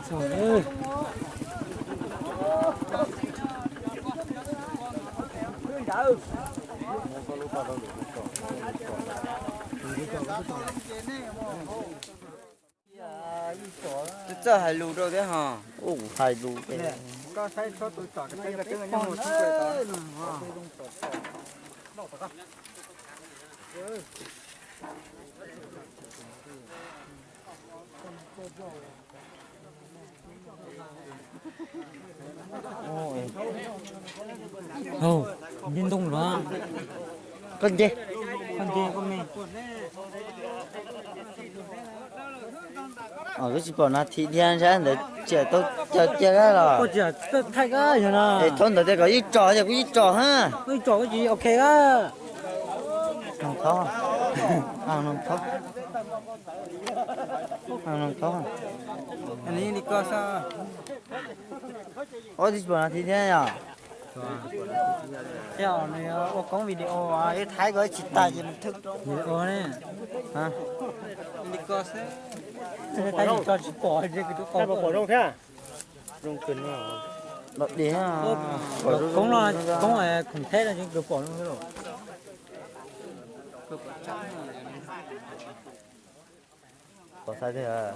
Trời ơi. Chắc hai lù rồi đấy hả? Ồ, hai lù đấy. có thấy số tôi chọn cái cái tiếng Con ơi. Ồ, biến động rồi. Con gì? Con mẹ. Cái gì bọn nó thì thiên sáng để chờ tôi chờ chờ cái rồi. Ôi trời, thay cái rồi nè. Ê, thôn đó có ít trò thì có ít trò ha. Ôi trời, cái gì ok á. Không khó. Không khó. Không khó. anh ấy đi coi sao Ôi, bọn nó thì thiên nhở? Chào này, có video à, Cái thái gói chỉ tay cho nó thức. video này. Hả? đi coi sao Tay chỉ cho chỉ bỏ cái cái sao mà bỏ rong thế à rong kính à Đợt đi ha. cũng là cũng thế là những cái bỏ luôn rồi. Có sai thế à?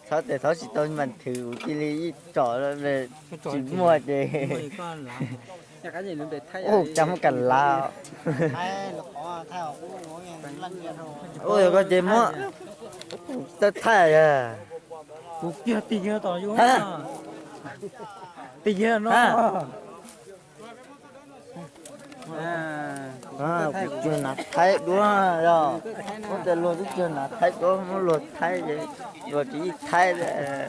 Sao để tháo chỉ tôi mình thử cái lý trò về chỉ mua thì Con là nhà cái gì nó để thay ô chăm cần lao thay là có thay ở ngồi nghe lăn nghe thôi ôi có gì mua tất thay à cục kia tí kia tỏ vô ha. Tí kia nó. chưa nạt thay đúng rồi có thể luôn chưa nạt thay có muốn luật thay vậy rồi chỉ thay để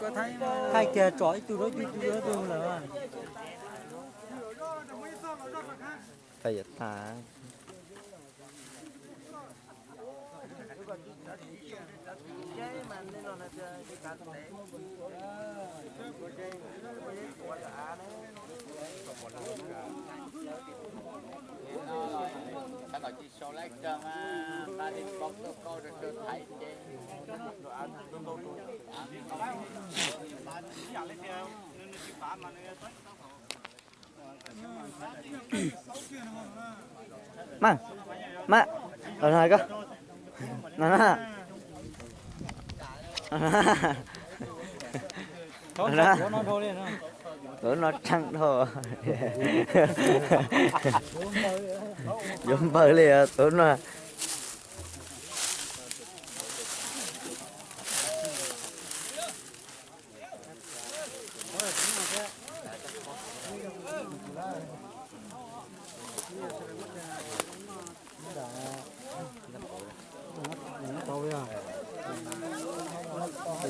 có thấy Hai kia trói từ đó từ là phải giật thả ta nói chỉ số lấy cho mà ta đi bóc tôi được thấy trên mang má ở này cơ nè nó thôi đi nó. tụi nó trắng thôi giống bơi liền tụi nó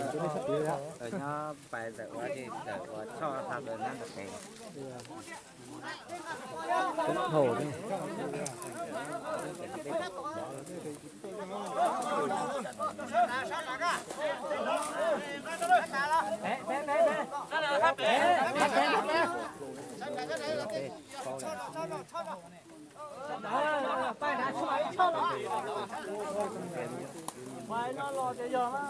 rồi nó phải được quá đi được quá cho tham đơn năng được cái hồ đi Phải nó lo cho giờ á.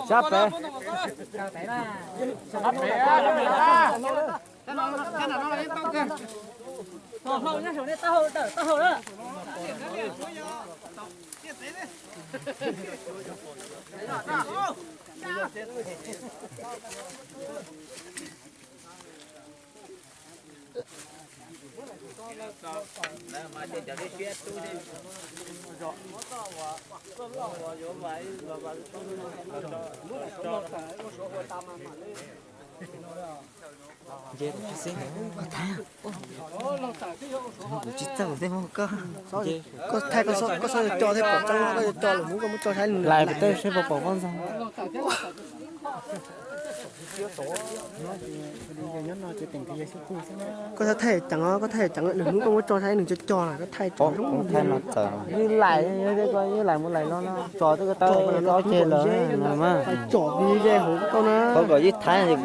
Sắp về. Hậu nhá, chỗ này tao hậu đó. mà để cho đi chuyện tu đi Dễ chứ xí có thay à? Chỉ tao thế mà có thay có sao cho thế bỏ trong nó cho là muốn có muốn cho thay lại phải tới sẽ bỏ con xong có thể chẳng đừng muốn có cho thay đừng cho là có thay cho không thay mà như lại như lại một lại nó cho tới cái tao có chơi lớn mà cho đi dây hổ tao nó có gọi thay thì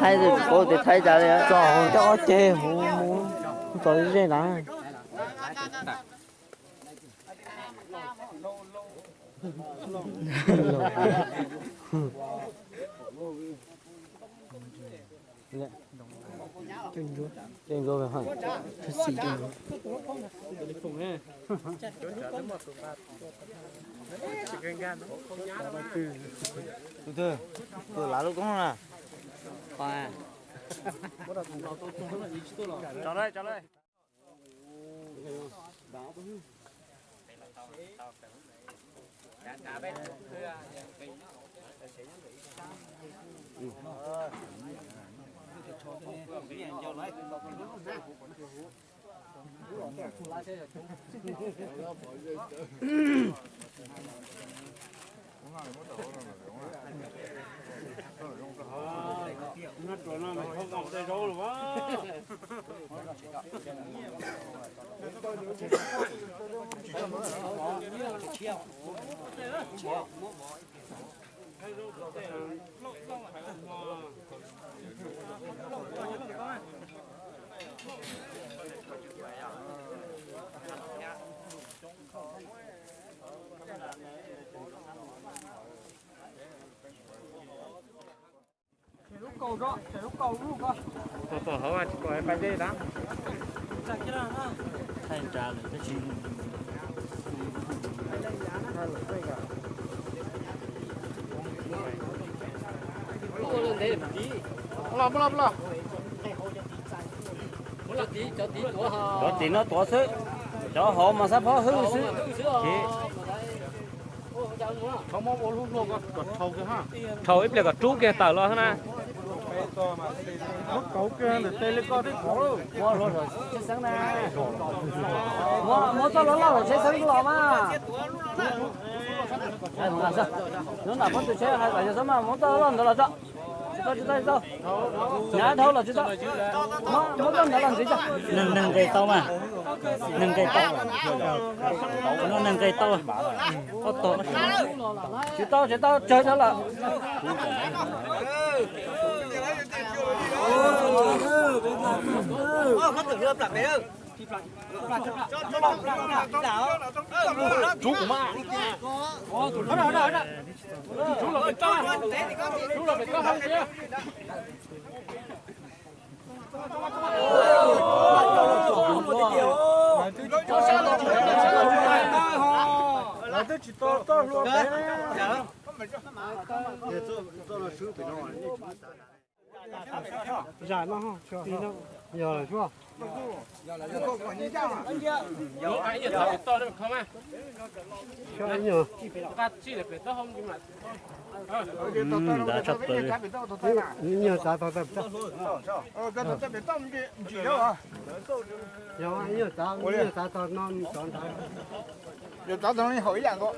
thay rồi có thể thay ra đấy cho chơi hổ cho đi dây đó trên rồi hả? Thật sự trên rồi. Từ từ lá lúc cũng là. Khoa. Chào đây. Cầu đó, lúc cầu luôn con. Tổ hậu à, gọi phải đi đó. Chặt cái nào đó. Thay trả lại cái chuyện. Lo. Cho tí nó tỏa sức. Cho họ mà sắp họ hư sức. Không có bốn lúc luôn con, thầu kia ha. Thầu ít là có trú kia tờ lo thế nào? Mất cậu kia để tê lên con thấy khó luôn. Mua rồi chết sáng nè. Mua cho nó rồi chết sáng lò mà. Là sao? Nó là con tự chế hay phải sao mà muốn cho nó là sao? Chúng ta nhà thâu là chúng ta muốn cho nó làm gì chứ? Nâng cây to mà. Nâng cây to. Nó nâng cây to. Có to. Chỉ to chơi đó là. Có tưởng lợp lại đấy. Chú của ma. Đó. Chú là phải to. Chú là phải to hơn kia. Là tôi chỉ to luôn đấy. Dạ nó không, tí nó giờ là chưa? Anh giờ thầu to được không à? Cho anh nhờ. Cắt chỉ để to không nhưng mà Đã sắp tới. Nhờ giá to tập. cái đó phải tao chỉ đâu à? Nhờ anh nhờ giá to non chọn thái. Giờ tao tao nói hỏi dạng đó.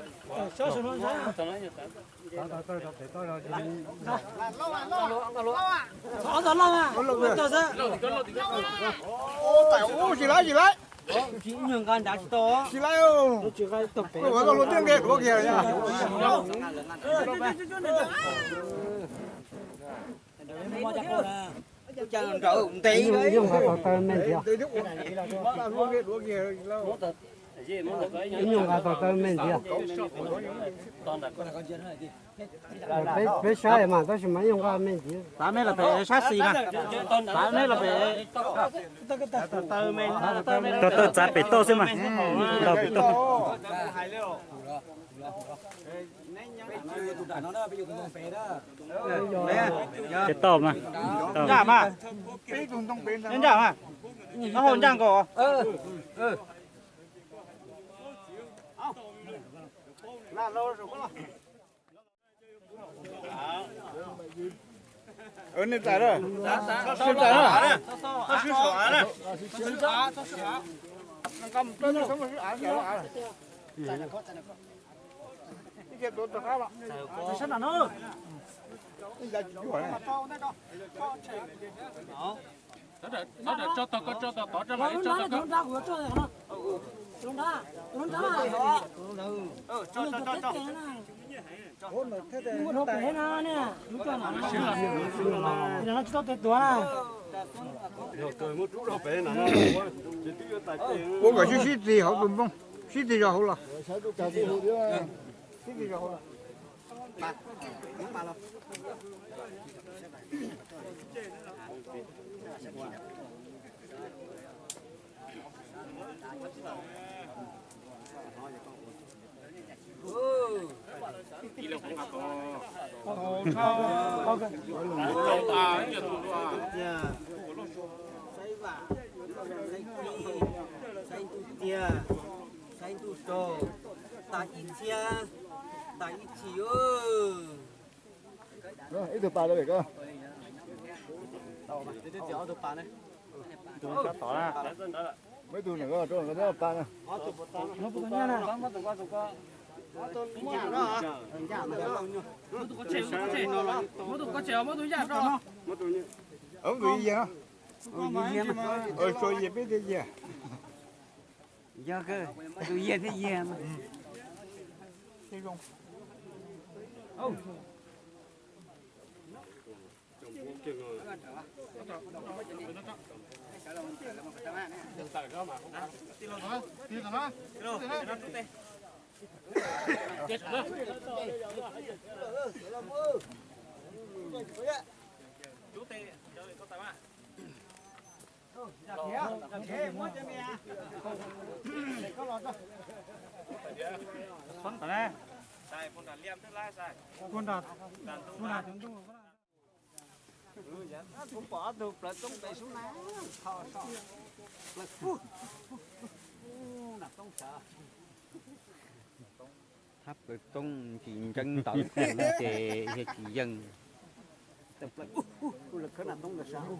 Giá to phải to rồi. Ô tại ô chỉ lấy. Chỉ nhường gan đã to. Chỉ lấy không? Chỉ cái tập Tôi nói luôn tiếng kia của kia nha. Chẳng rượu tí đấy. Dùng cả tàu tàu men gì à? Dùng cả tàu tàu men gì à? Bé sai mà tôi chỉ mới dùng cả men gì. Tá mấy là phải sát xì mà. Tá mấy là phải tơ men. Tơ giá bị to xem mà. Đâu bị to. Cái to mà. Dạ mà. Nhân dạ mà. Nó hồn chẳng có. Là lâu rồi có. Nè tại đó. Tại đó. Nó cứ xóa nè. Nó cầm tới nó sống nó ả ả. Cái đồ tao khá lắm. Sao nào nó? Cái giá trị của này. nó để cho tao có cho mày cho tao có Bố cả xí gì hậu tụm bông. Xí gì rồi hậu là. Xí gì rồi hậu là. Ít từ bà đó để cơ. Mấy tụi này có chỗ nó bà nè. Nó cũng nhá nè. Ông tụi gì hả? Rồi gì biết cái gì à? Giờ cơ, tụi gì thế gì mà. Con tao nè. Sai con đã liêm tức lá sai. Con đã chúng tung. Cũng bỏ được là tung tay xuống ná. Là nạp tung sợ. Tháp cái tung chỉ dân tộc chế chỉ dân Tập là lực cái nạp tung là sao?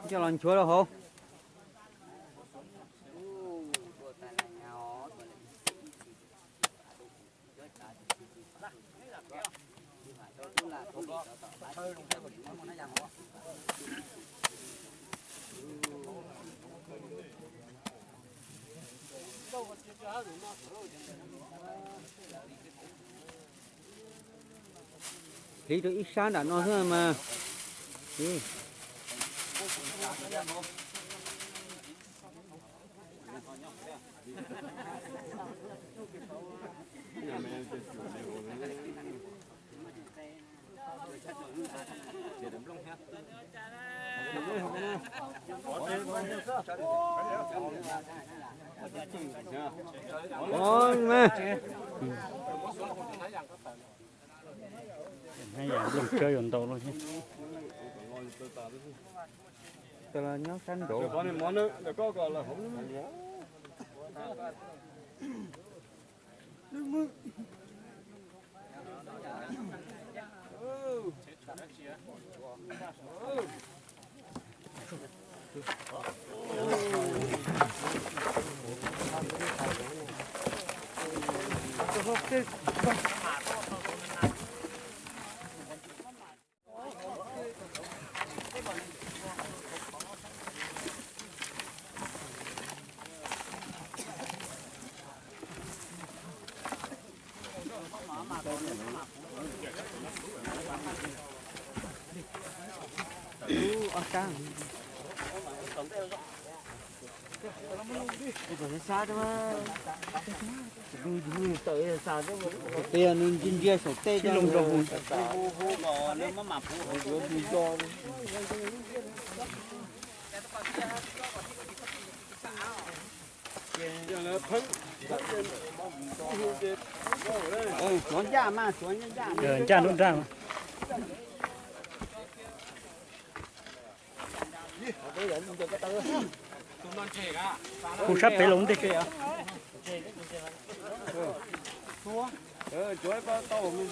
cho lần chúa đâu không? Lý tôi ít sáng đã nói thôi mà. Đi. Ôi mẹ. hay là lùng chơi ổn đâu luôn chứ Tờ là nhóc xanh đổ. Con này món nữa, để có gọi là không. Ở trang. Còn xa đó mà. Đuôi tới xa đó. Tiền nên trên kia sổ tê cho lông rồng. Hú nó nếu mà mập hú Đuôi cho. Xuống ra mà, xuống ra. cha luôn ra mà khu sắp phải lúng đi Chuối bao tàu mình.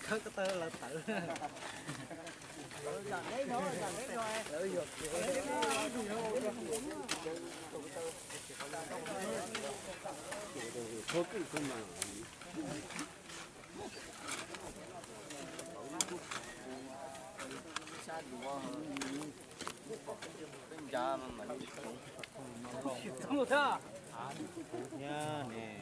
Khớt cái tơ là tự. nha nè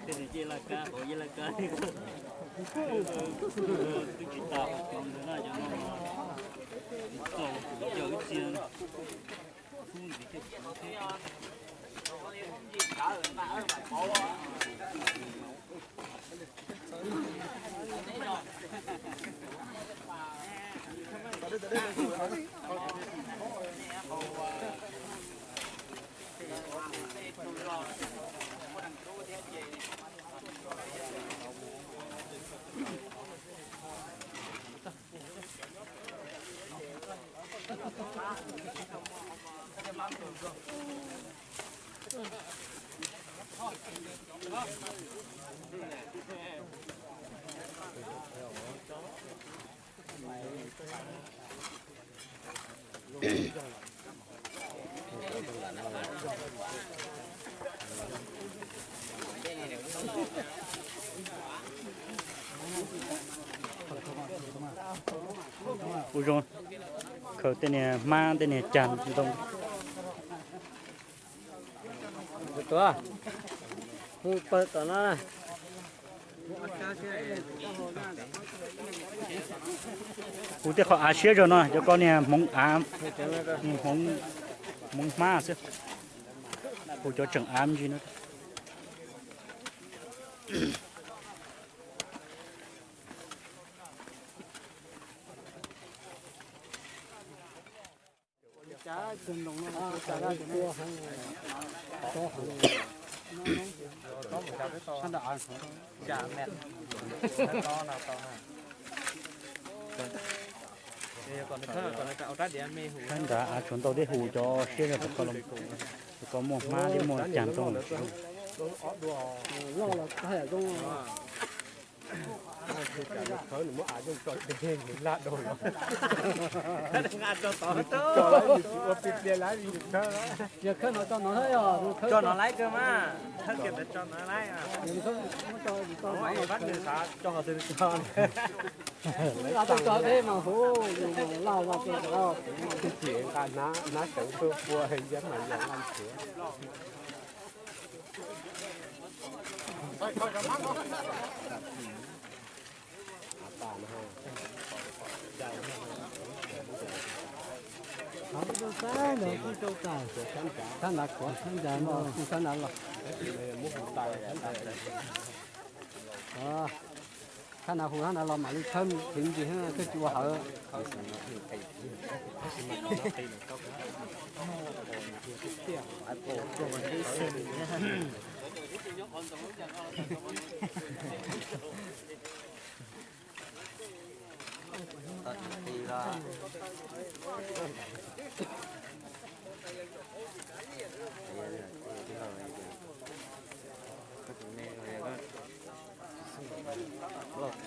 cái này chỉ là cá của chỉ là cá đi tôi chỉ tạo còn nữa là cho nó cầu chờ cái chiên phun thì cái ui rồi khởi tên này ma tên này tràn đông Tua. Hú bớt tao nó này. ui tiếc họ xía rồi nó cho con này mong mong mong ma chứ ui cho chẳng ám gì nữa Cá chân đồng nó cá ra cho nó không to hơn. Sao đỏ? Chả mẹ. To nào to nào. Còn cái áo rát để ăn mê hủ. anh đã chúng tôi đi hù cho xía rồi có lòng có một ma đi một chạm tôi Lo là cái ở trong khởi nữa ai dùng trọi để lạ đồ rồi ngạt cho tỏ trọi lại thì tiền lái gì được đó giờ khơi nó cho nó thấy rồi cho nó lấy cơ mà thất nghiệp để cho nó lấy à nhưng không cho gì con nó bắt người xã cho họ từ cho là tôi cho thế mà hú lao vào cái đó cái chuyện ta nó chẳng thua hình dáng mà nhận ăn sữa không có cái nữa không có cái khán giả có khán giả mà không khán giả là khán giả không khán giả là mà đi thân chuyện gì hết cái chùa hở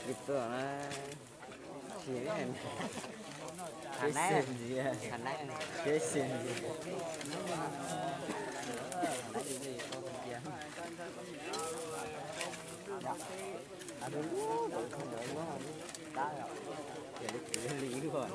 gitu lah sini kan aneh aneh kesin ada lu không đợi quá đã rồi để lý rồi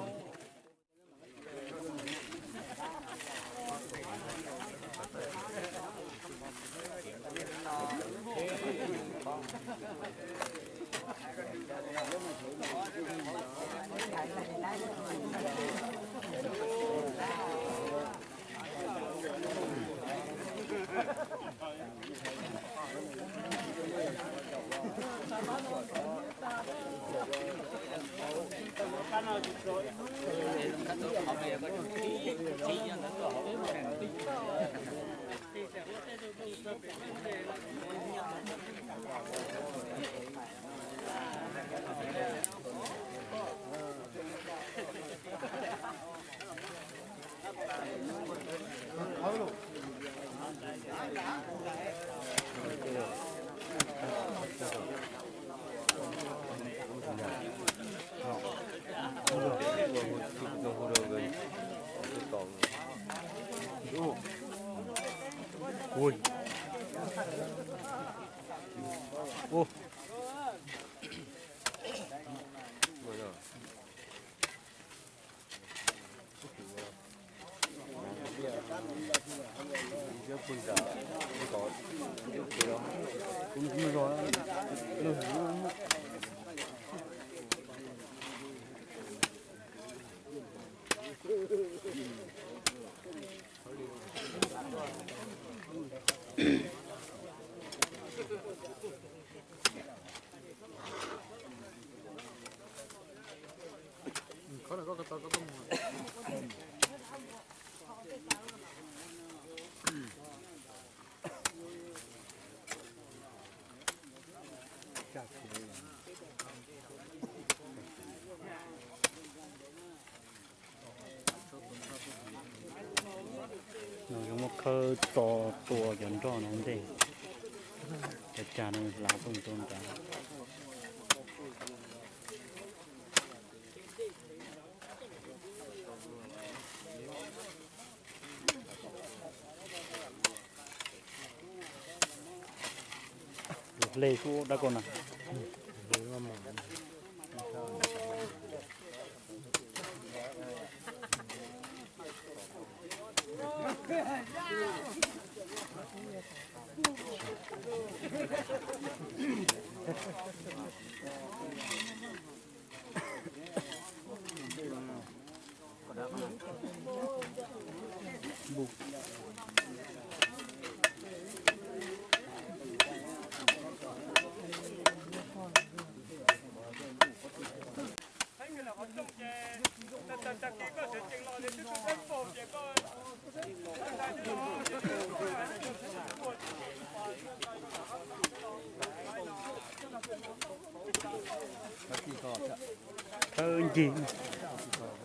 ui ô nó một khơi to tua dẫn cho nó thế để trả nó lá tung tung cả lê xuống đã còn à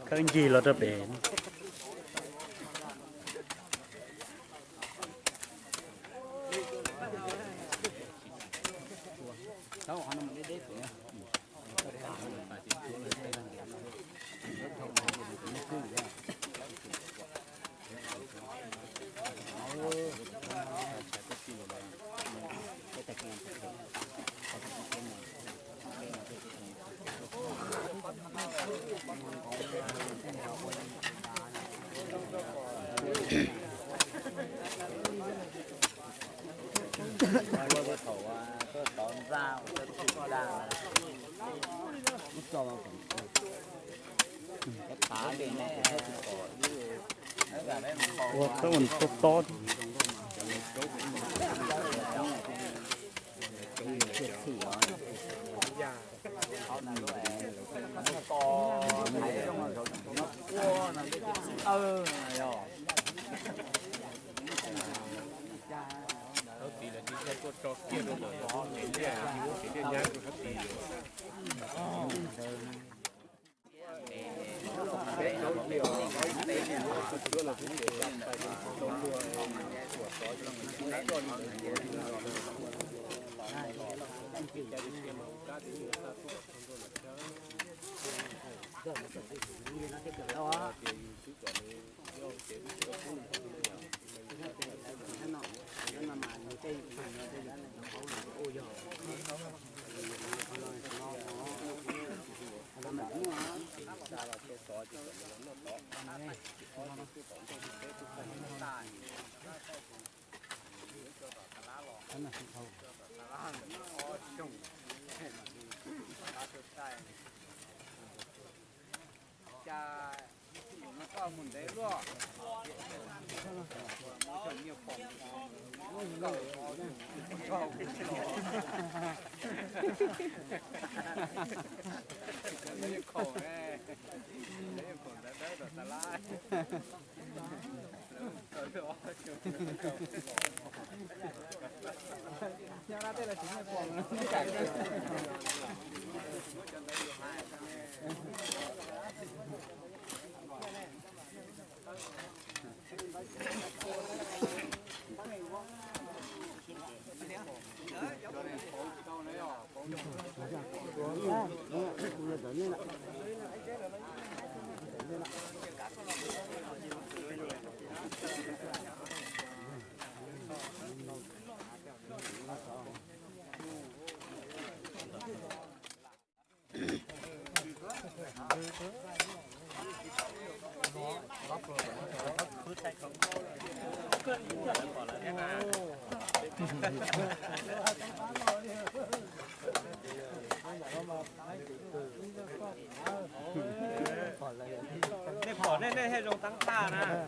khơi gì là đập bể sau họ nằm đi Ủa, sao mình to để bỏ lên đây hay dùng tăng ta nè.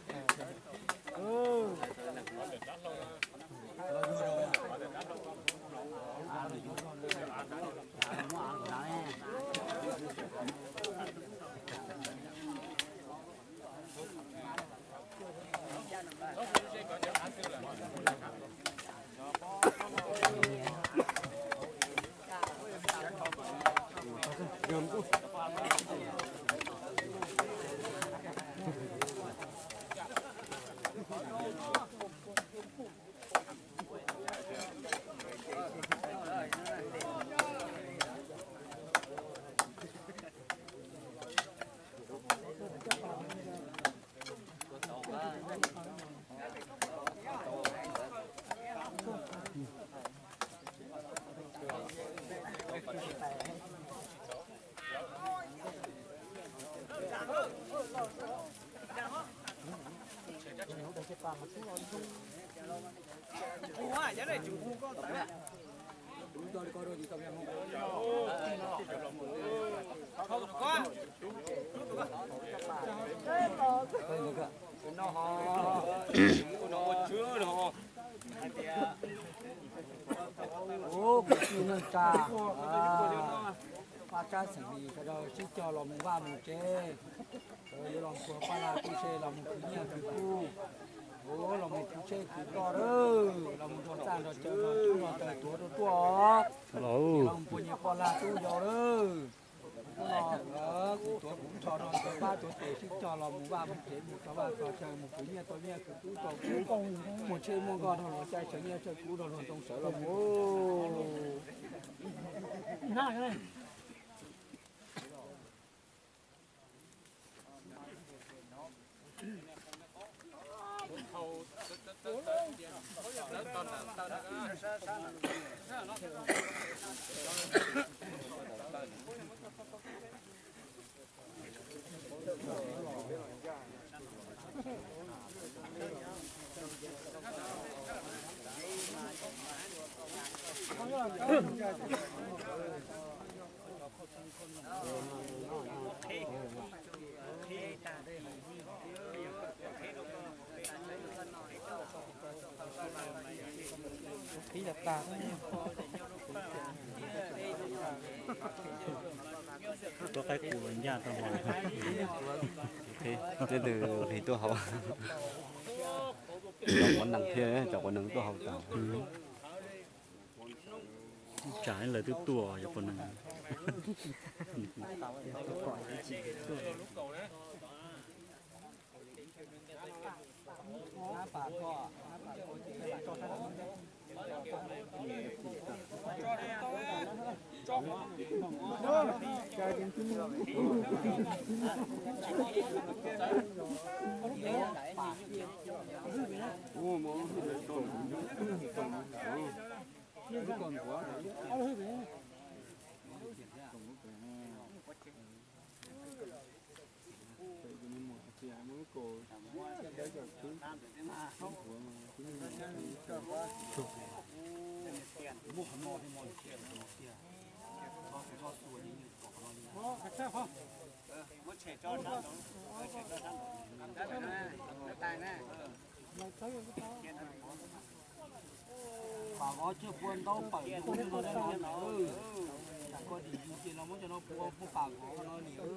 Ô, cái gì nữa cha? Ba cha xử lý cái đó chỉ cho lòng va một chế, rồi lòng của ba là tu chế lòng một cái nhà cái khu, ô lòng một tu chế cứ to đó, lòng một con san đó chơi đó, chú nó tới tuổi đó tuổi, lòng của nhà ba là tu giờ đó, đó, tuổi cũng cho nó tới ba tuổi chỉ cho lòng một va một chế một cái ba cho chơi một cái nhà tôi nhà cứ tu cho cũ một chế một con nó chơi chơi nhà chơi cũ đó nó trong sở lòng ô. na cái này khí là ta có cái của nhà tao thế thế từ thì tôi học chọn quán nắng kia chọn quán nắng tôi học chọn trái là thứ tua cho con này bà có chưa quân đâu phải quân nó đây nó có gì gì nó muốn cho nó phù phù phẳng của nó nhiều